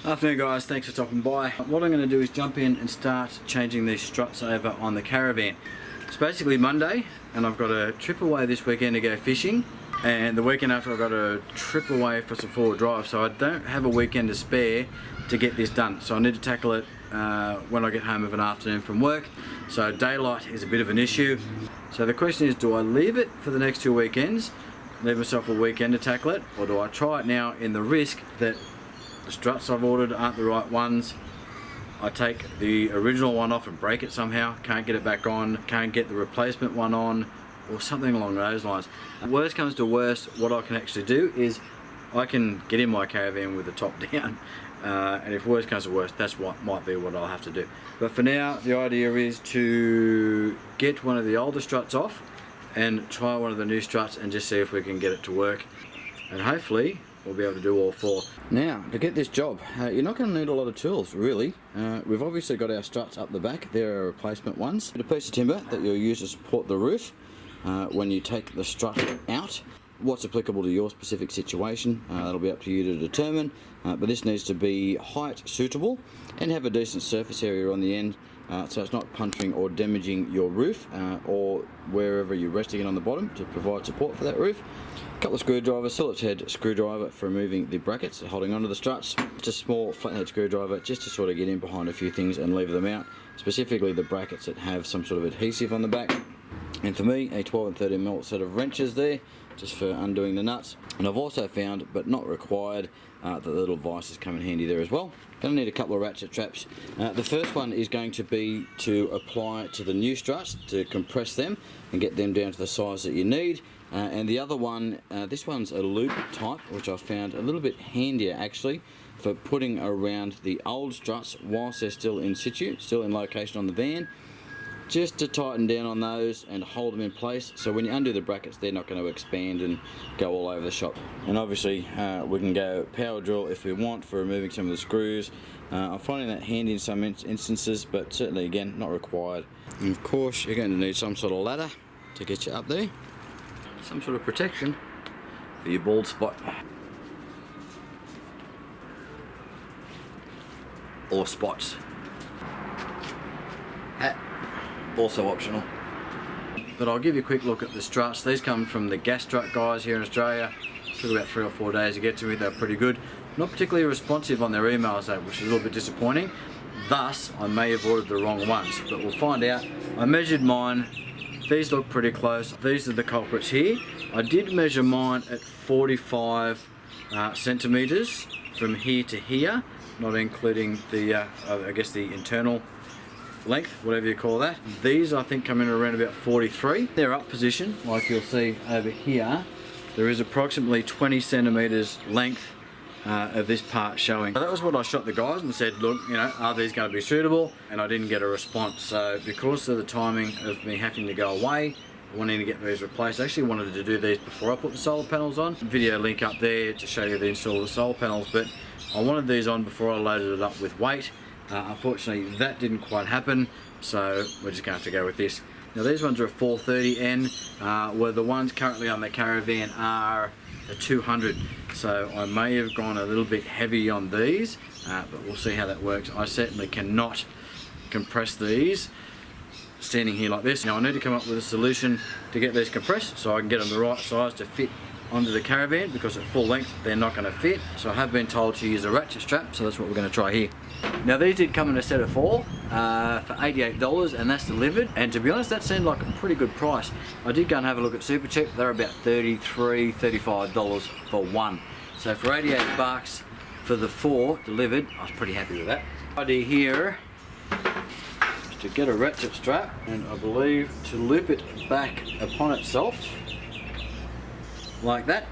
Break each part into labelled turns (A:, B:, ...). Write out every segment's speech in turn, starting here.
A: Afternoon guys, thanks for stopping by. What I'm going to do is jump in and start changing these struts over on the Caravan. It's basically Monday and I've got a trip away this weekend to go fishing, and the weekend after I've got a trip away for some forward drive, so I don't have a weekend to spare to get this done. So I need to tackle it when I get home of an afternoon from work. So daylight is a bit of an issue. So the question is, do I leave it for the next 2 weekends, leave myself a weekend to tackle it, or do I try it now in the risk that the struts I've ordered aren't the right ones? I take the original one off and break it somehow, can't get it back on, can't get the replacement one on, or something along those lines. Worst comes to worst, what I can actually do is I can get in my Caravan with the top down, and if worst comes to worst, that's what might be what I'll have to do. But for now, the idea is to get one of the older struts off and try one of the new struts and just see if we can get it to work, and hopefully we'll be able to do all four. Now, to get this job, you're not going to need a lot of tools, really. We've obviously got our struts up the back. There are replacement ones. A piece of timber that you'll use to support the roof when you take the strut out. What's applicable to your specific situation, that'll be up to you to determine, but this needs to be height suitable and have a decent surface area on the end, so it's not puncturing or damaging your roof or wherever you're resting it on the bottom to provide support for that roof. A couple of screwdrivers, Phillips head screwdriver for removing the brackets holding onto the struts, just a small flathead screwdriver just to sort of get in behind a few things and lever them out, specifically the brackets that have some sort of adhesive on the back. And for me, a 12 and 13mm set of wrenches there, just for undoing the nuts. And I've also found, but not required, that the little vices come in handy there as well. Going to need a couple of ratchet traps. The first one is going to be to apply to the new struts, to compress them and get them down to the size that you need. And the other one, this one's a loop type, which I found a little bit handier actually for putting around the old struts whilst they're still in situ, still in location on the van, just to tighten down on those and hold them in place, so when you undo the brackets they're not going to expand and go all over the shop. And obviously we can go power drill if we want for removing some of the screws. I'm finding that handy in some instances, but certainly again not required. And of course you're going to need some sort of ladder to get you up there, some sort of protection for your bald spot or spots. Hat also optional. But I'll give you a quick look at the struts. These come from the gas strut guys here in Australia. Took about 3 or 4 days to get to me. They're pretty good. Not particularly responsive on their emails though, which is a little bit disappointing. Thus, I may have ordered the wrong ones, but we'll find out. I measured mine. These look pretty close. These are the culprits here. I did measure mine at 45 centimeters from here to here, not including the, I guess the internal length, whatever you call that. These I think come in around about 43. They're up position, like you'll see over here. There is approximately 20 centimeters length of this part showing. So that was what I shot the guys and said, look, you know, are these going to be suitable? And I didn't get a response. So because of the timing of me having to go away, wanting to get these replaced, I actually wanted to do these before I put the solar panels on. Video link up there to show you the install of the solar panels, but I wanted these on before I loaded it up with weight. Unfortunately that didn't quite happen, so we're just going to have to go with this. Now these ones are a 430N, where the ones currently on the Caravan are a 200, so I may have gone a little bit heavy on these, but we'll see how that works. I certainly cannot compress these standing here like this. Now I need to come up with a solution to get these compressed so I can get them the right size to fit onto the Caravan, because at full length they're not going to fit. So I have been told to use a ratchet strap, so that's what we're going to try here. Now these did come in a set of 4 for $88, and that's delivered, and to be honest that seemed like a pretty good price. I did go and have a look at Supercheap. They're about $33, $35 for one, so for 88 bucks for the 4 delivered, I was pretty happy with that. The idea here is to get a ratchet strap, and I believe to loop it back upon itself like that.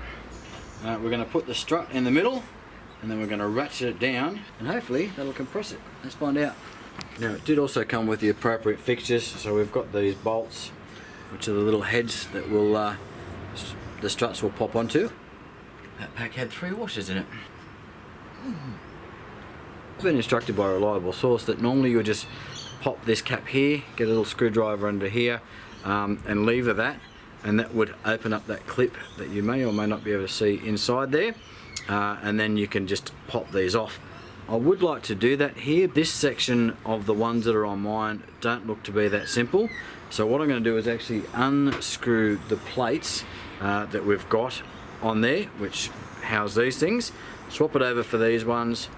A: We're going to put the strut in the middle, and then we're going to ratchet it down, and hopefully that'll compress it. Let's find out. Now it did also come with the appropriate fixtures, so we've got these bolts, which are the little heads that will the struts will pop onto. That pack had 3 washers in it. I've been instructed by a reliable source that normally you would just pop this cap here, get a little screwdriver under here, and lever that, and that would open up that clip that you may or may not be able to see inside there, and then you can just pop these off. I would like to do that here. This section of the ones that are on mine don't look to be that simple. So what I'm going to do is actually unscrew the plates that we've got on there, which house these things, swap it over for these ones.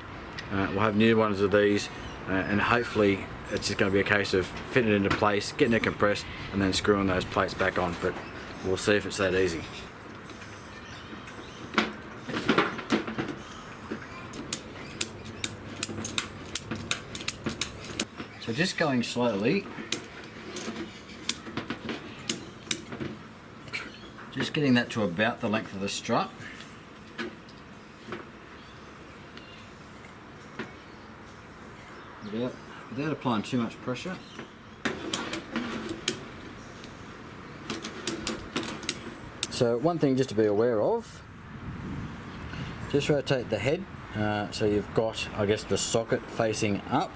A: We'll have new ones of these, and hopefully it's just going to be a case of fitting it into place, getting it compressed, and then screwing those plates back on. But we'll see if it's that easy. So just going slowly, just getting that to about the length of the strut. Without applying too much pressure. So one thing just to be aware of, just rotate the head so you've got, I guess, the socket facing up,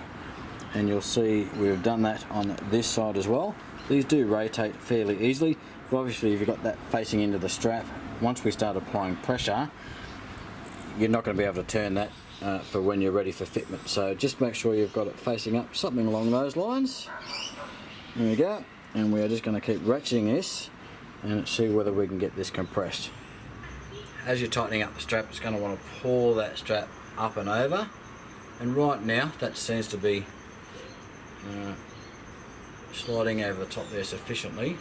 A: and you'll see we've done that on this side as well. These do rotate fairly easily, but obviously if you've got that facing into the strap, once we start applying pressure, you're not going to be able to turn that for when you're ready for fitment. So just make sure you've got it facing up, something along those lines. There we go, and we are just going to keep ratcheting this and see whether we can get this compressed. As you're tightening up the strap, it's going to want to pull that strap up and over, and right now that seems to be sliding over the top there sufficiently,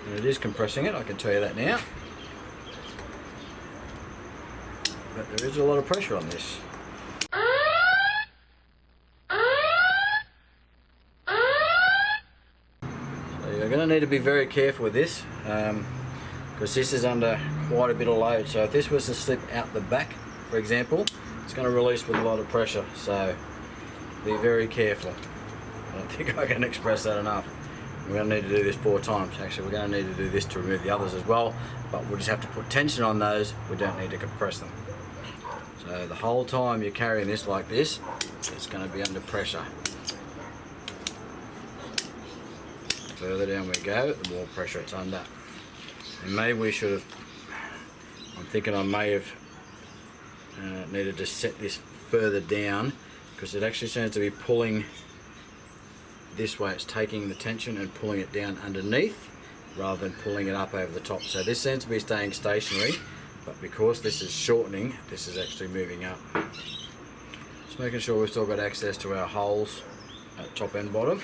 A: and it is compressing it, I can tell you that now. But there is a lot of pressure on this. So you're going to need to be very careful with this, because this is under quite a bit of load. So if this was to slip out the back, for example, it's going to release with a lot of pressure. So be very careful. I don't think I can express that enough. We're going to need to do this 4 times. Actually, we're going to need to do this to remove the others as well, but we'll just have to put tension on those. We don't need to compress them. So the whole time you're carrying this like this, it's going to be under pressure. The further down we go, the more pressure it's under. And maybe we should have, I'm thinking I may have needed to set this further down, because it actually seems to be pulling this way. It's taking the tension and pulling it down underneath rather than pulling it up over the top. So this seems to be staying stationary, but because this is shortening, this is actually moving up. Just making sure we've still got access to our holes at top and bottom.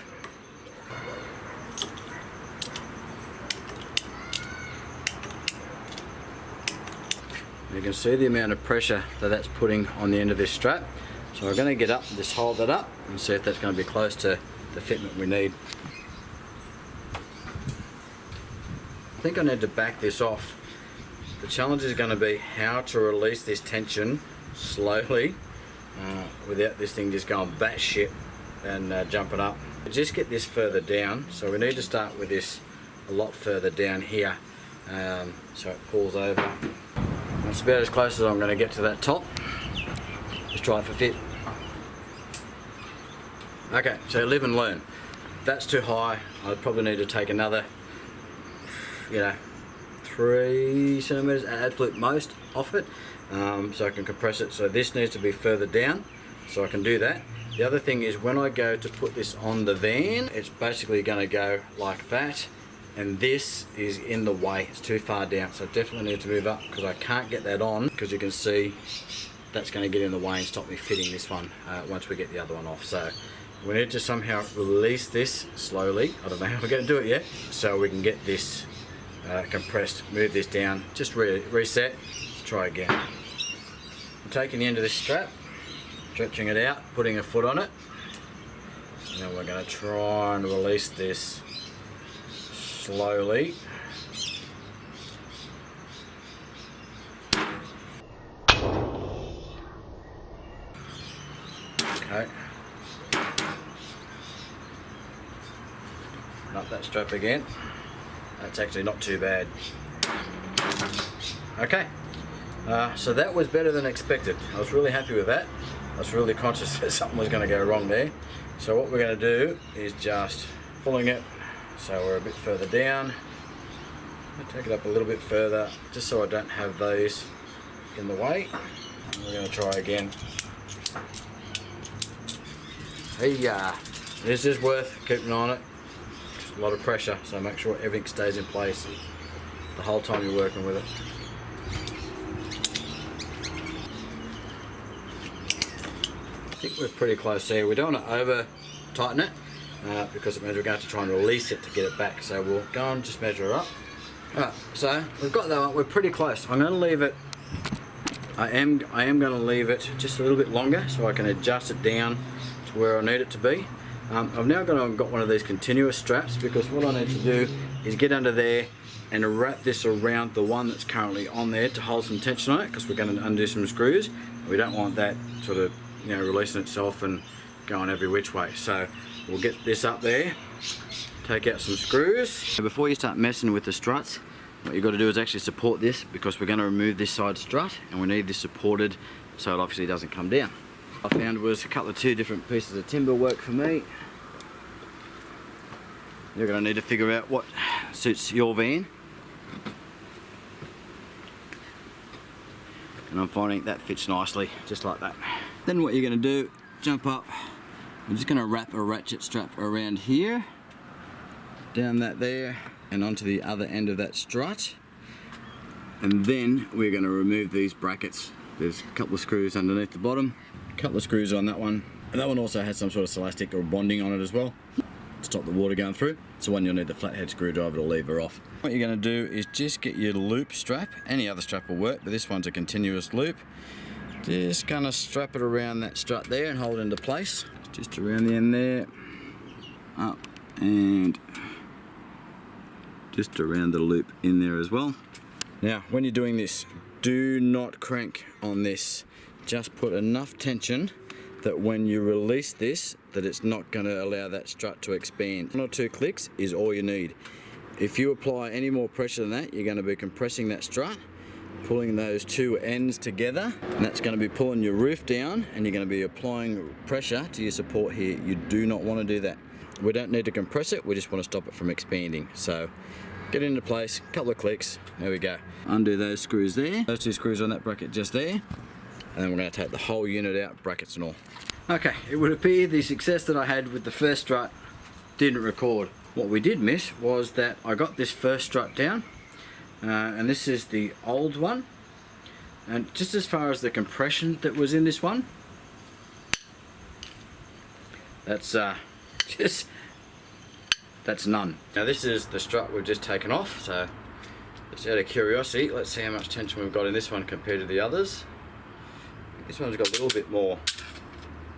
A: You can see the amount of pressure that that's putting on the end of this strap. So we're going to get up, just hold that up and see if that's going to be close to the fitment we need. I think I need to back this off. The challenge is going to be how to release this tension slowly without this thing just going batshit and jumping up. Just get this further down, so we need to start with this a lot further down here, so it pulls over. That's about as close as I'm going to get to that top. Just try it for fit. Okay, so live and learn. If that's too high, I'd probably need to take another, 3 centimeters at absolute most off it, so I can compress it. So this needs to be further down, so I can do that. The other thing is, when I go to put this on the van, it's basically going to go like that, and this is in the way. It's too far down, so I definitely need to move up, because I can't get that on, because you can see that's going to get in the way and stop me fitting this one once we get the other one off. So we need to somehow release this slowly. I don't know how we're going to do it yet, so we can get this compressed. Move this down, just reset, try again. I'm taking the end of this strap, stretching it out, putting a foot on it, and then we're going to try and release this slowly. Okay. Up that strap again. That's actually not too bad. Okay, so that was better than expected. I was really happy with that. I was really conscious that something was going to go wrong there. So what we're going to do is just pulling it so we're a bit further down. I'll take it up a little bit further, just so I don't have those in the way. We're going to try again. Hey, this is worth keeping an eye on it. It's a lot of pressure, so make sure everything stays in place the whole time you're working with it. I think we're pretty close here. We don't want to over tighten it because it means we're going to have to try and release it to get it back. So we'll go and just measure it up. Alright, so we've got that one. We're pretty close. I'm going to leave it. I am going to leave it just a little bit longer so I can adjust it down to where I need it to be. I've now got one of these continuous straps because what I need to do is get under there and wrap this around the one that's currently on there to hold some tension on it, because we're going to undo some screws. We don't want that sort of, you know, releasing itself and going every which way. So we'll get this up there, take out some screws. So before you start messing with the struts, what you've got to do is actually support this, because we're going to remove this side strut and we need this supported so it obviously doesn't come down. I found was a couple of two different pieces of timber work for me. You're going to need to figure out what suits your van. And I'm finding that fits nicely, just like that. Then what you're going to do, jump up. I'm just going to wrap a ratchet strap around here, down that there, and onto the other end of that strut. And then we're going to remove these brackets. There's a couple of screws underneath the bottom, a couple of screws on that one, and that one also has some sort of elastic or bonding on it as well to stop the water going through. So one you'll need the flathead screwdriver to lever off. What you're going to do is just get your loop strap. Any other strap will work, but this one's a continuous loop. Just going to strap it around that strut there and hold it into place. Just around the end there, up, and just around the loop in there as well. Now, when you're doing this, do not crank on this. Just put enough tension that when you release this, that it's not going to allow that strut to expand. 1 or 2 clicks is all you need. If you apply any more pressure than that, you're going to be compressing that strut, pulling those two ends together, and that's going to be pulling your roof down, and you're going to be applying pressure to your support here. You do not want to do that. We don't need to compress it, we just want to stop it from expanding. So get it into place, couple of clicks, there we go. Undo those screws there, those 2 screws on that bracket just there, and then we're going to take the whole unit out, brackets and all. Okay, it would appear the success that I had with the first strut didn't record. What we did miss was that I got this first strut down, and this is the old one, and just as far as the compression that was in this one, that's none. Now this is the strut we've just taken off, so just out of curiosity, let's see how much tension we've got in this one compared to the others. This one's got a little bit more.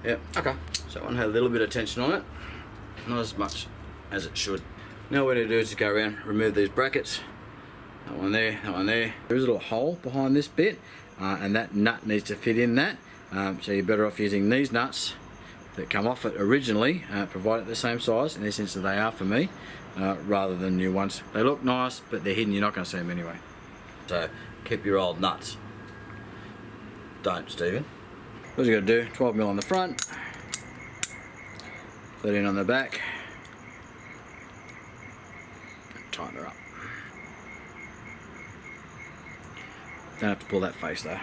A: Yeah, okay. So that one had a little bit of tension on it, not as much as it should. Now what I do is just go around, remove these brackets. That one there, that one there. There's a little hole behind this bit, and that nut needs to fit in that. So you're better off using these nuts that come off it originally, provided the same size. In this instance they are for me, rather than new ones. They look nice, but they're hidden, you're not going to see them anyway. So keep your old nuts. Don't, Stephen. What you got to do, 12mm on the front, 13 on the back, tighten her up. Don't have to pull that face though.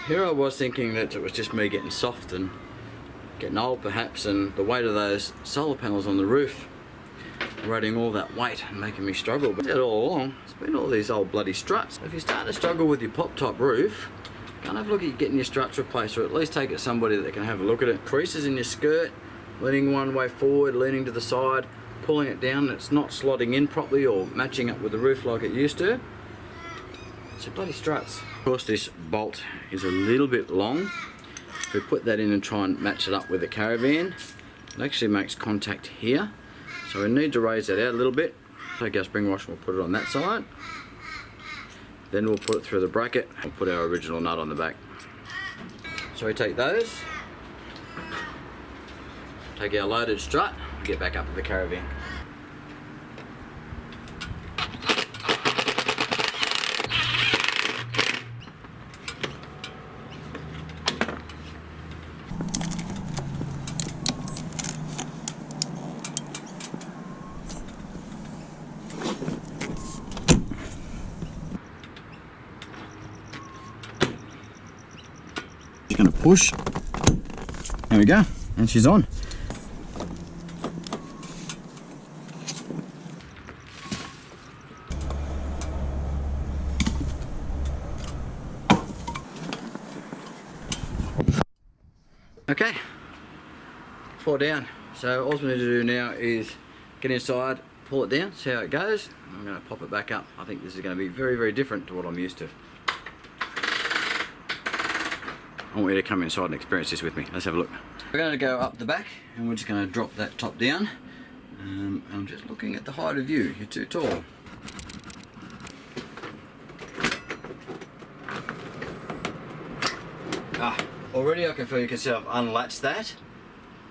A: Here I was thinking that it was just me getting soft and getting old perhaps, and the weight of those solar panels on the roof eroding all that weight and making me struggle, but all along it's been all these old bloody struts. If you're starting to struggle with your pop top roof, go and have a look at getting your struts replaced, or at least take it to somebody that can have a look at it. Creases in your skirt, leaning one way forward, leaning to the side, pulling it down, and it's not slotting in properly or matching up with the roof like it used to. So bloody struts. Of course this bolt is a little bit long. If we put that in and try and match it up with the Caravan, it actually makes contact here. So we need to raise that out a little bit. Take our spring wash and we'll put it on that side. Then we'll put it through the bracket and put our original nut on the back. So we take those, take our loaded strut, and get back up to the Caravan. going to push. There we go, and she's on. Okay, 4 down. So all we need to do now is get inside, pull it down, see how it goes. I'm going to pop it back up. I think this is going to be very, very different to what I'm used to. I want you to come inside and experience this with me. Let's have a look. We're going to go up the back and we're just going to drop that top down. I'm just looking at the height of you. You're too tall. Already I can feel you can see I've unlatched that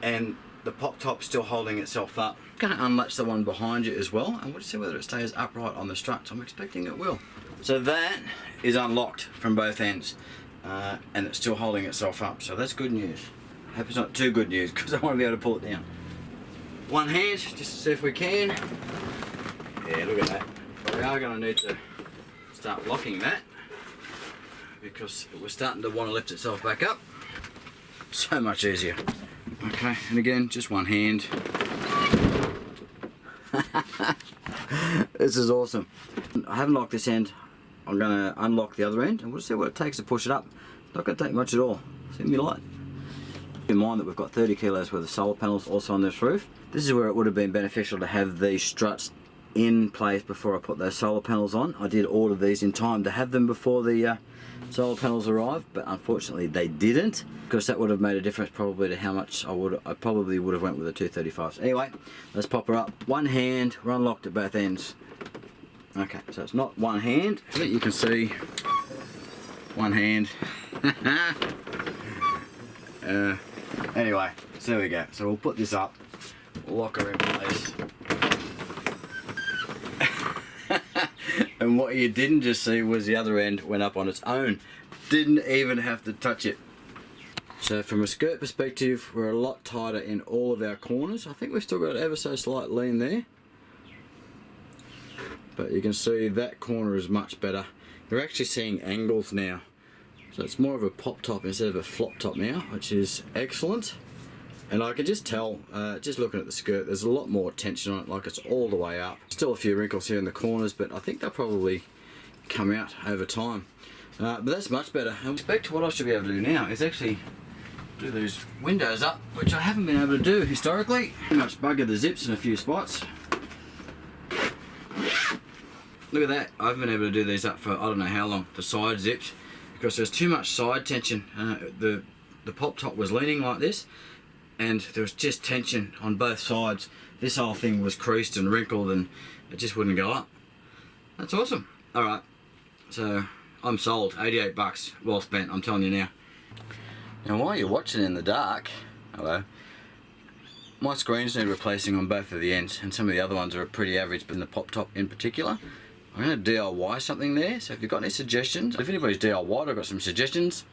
A: and the pop top's still holding itself up. I'm going to unlatch the one behind you as well and we'll see whether it stays upright on the struts. I'm expecting it will. So that is unlocked from both ends and it's still holding itself up, so that's good news. I hope it's not too good news because I want to be able to pull it down. One hand, just to see if we can. Yeah, look at that. But we are going to need to start locking that because it was starting to want to lift itself back up. So much easier. Okay, and again, just one hand. This is awesome. I haven't locked this end. I'm going to unlock the other end and we'll see what it takes to push it up. It's not going to take much at all. See me light. Keep in mind that we've got 30 kilos worth of solar panels also on this roof. This is where it would have been beneficial to have these struts in place before I put those solar panels on. I did order these in time to have them before the solar panels arrived, but unfortunately they didn't, because that would have made a difference probably to how much I probably would have went with the 235s. Anyway, let's pop her up. One hand, we're unlocked at both ends. Okay, so it's not one hand. I think you can see one hand. Anyway, so there we go. So we'll put this up, lock her in place. And what you didn't just see was the other end went up on its own. Didn't even have to touch it. So from a skirt perspective, we're a lot tighter in all of our corners. I think we've still got ever so slight lean there. But you can see that corner is much better. You're actually seeing angles now. So it's more of a pop top instead of a flop top now, which is excellent. And I can just tell, just looking at the skirt, there's a lot more tension on it, like it's all the way up. Still a few wrinkles here in the corners, but I think they'll probably come out over time. But that's much better. I expect what I should be able to do now is actually do these windows up, which I haven't been able to do historically. Pretty much bugger the zips in a few spots. Look at that, I haven't been able to do these up for I don't know how long, the side zips, because there's too much side tension. The pop top was leaning like this, and there was just tension on both sides. This whole thing was creased and wrinkled and it just wouldn't go up. That's awesome. Alright, so I'm sold. 88 bucks, well spent, I'm telling you now. Now while you're watching in the dark, hello, my screens need replacing on both of the ends, and some of the other ones are pretty average, but in the pop top in particular. I'm going to DIY something there, so if you've got any suggestions, if anybody's DIY'd, I've got some suggestions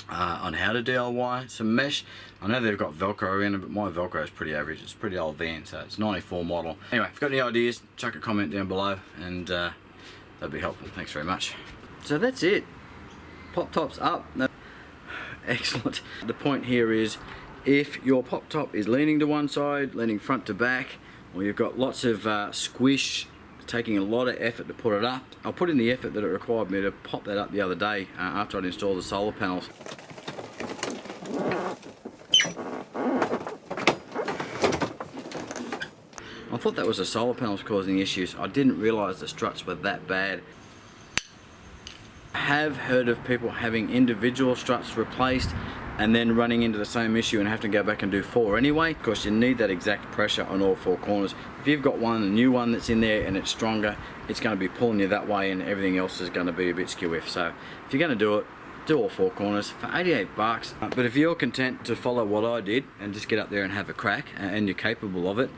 A: on how to DIY some mesh. I know they've got Velcro in it, but my Velcro is pretty average. It's a pretty old van, so it's 94 model. Anyway, if you've got any ideas, chuck a comment down below, and that'd be helpful. Thanks very much. So that's it. Pop top's up. Excellent. The point here is, if your pop top is leaning to one side, leaning front to back, or you've got lots of squish, taking a lot of effort to put it up. I'll put in the effort that it required me to pop that up the other day after I'd installed the solar panels. I thought that was the solar panels causing issues. I didn't realise the struts were that bad. I have heard of people having individual struts replaced and then running into the same issue and have to go back and do 4 anyway, because you need that exact pressure on all 4 corners. If you've got one, a new one that's in there and it's stronger, it's going to be pulling you that way and everything else is going to be a bit skew-iff. So if you're going to do it, do all 4 corners for 88 bucks. But if you're content to follow what I did and just get up there and have a crack, and you're capable of it,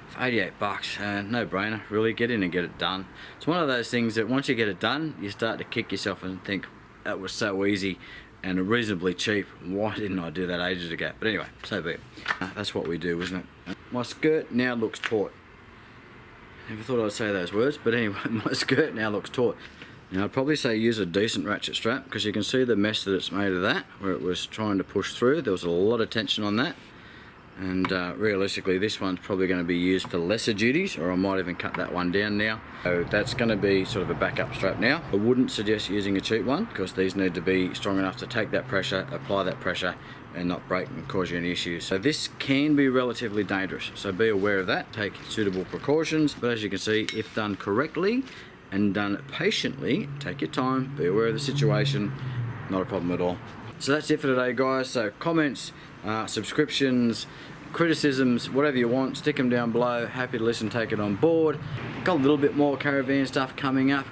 A: for 88 bucks, no brainer, really. Get in and get it done. It's one of those things that once you get it done, you start to kick yourself and think, that was so easy and reasonably cheap. Why didn't I do that ages ago? But anyway, so be it. That's what we do, isn't it? My skirt now looks taut. Never thought I'd say those words, but anyway, my skirt now looks taut. Now I'd probably say use a decent ratchet strap, because you can see the mess that it's made of that, where it was trying to push through. There was a lot of tension on that, and realistically this one's probably going to be used for lesser duties, or I might even cut that one down now. So that's going to be sort of a backup strap now. I wouldn't suggest using a cheap one, because these need to be strong enough to take that pressure, apply that pressure, and not break and cause you any issues. So this can be relatively dangerous, so be aware of that. Take suitable precautions, but as you can see, if done correctly and done patiently, take your time, be aware of the situation, not a problem at all. So that's it for today, guys. So comments, subscriptions, criticisms, whatever you want, stick them down below. Happy to listen, take it on board. Got a little bit more caravan stuff coming up.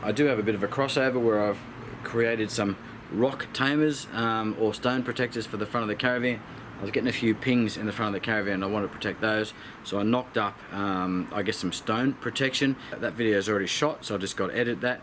A: I do have a bit of a crossover where I've created some rock tamers or stone protectors for the front of the caravan. I was getting a few pings in the front of the caravan and I wanted to protect those, so I knocked up I guess some stone protection. That video is already shot, so I just got to edit that,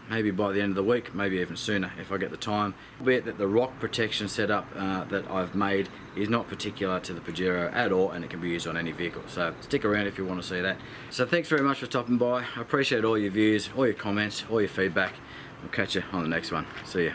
A: maybe by the end of the week, maybe even sooner if I get the time. Albeit that the rock protection setup that I've made is not particular to the Pajero at all, and it can be used on any vehicle, so stick around if you want to see that. So thanks very much for stopping by. I appreciate all your views, all your comments, all your feedback. We'll catch you on the next one. See ya.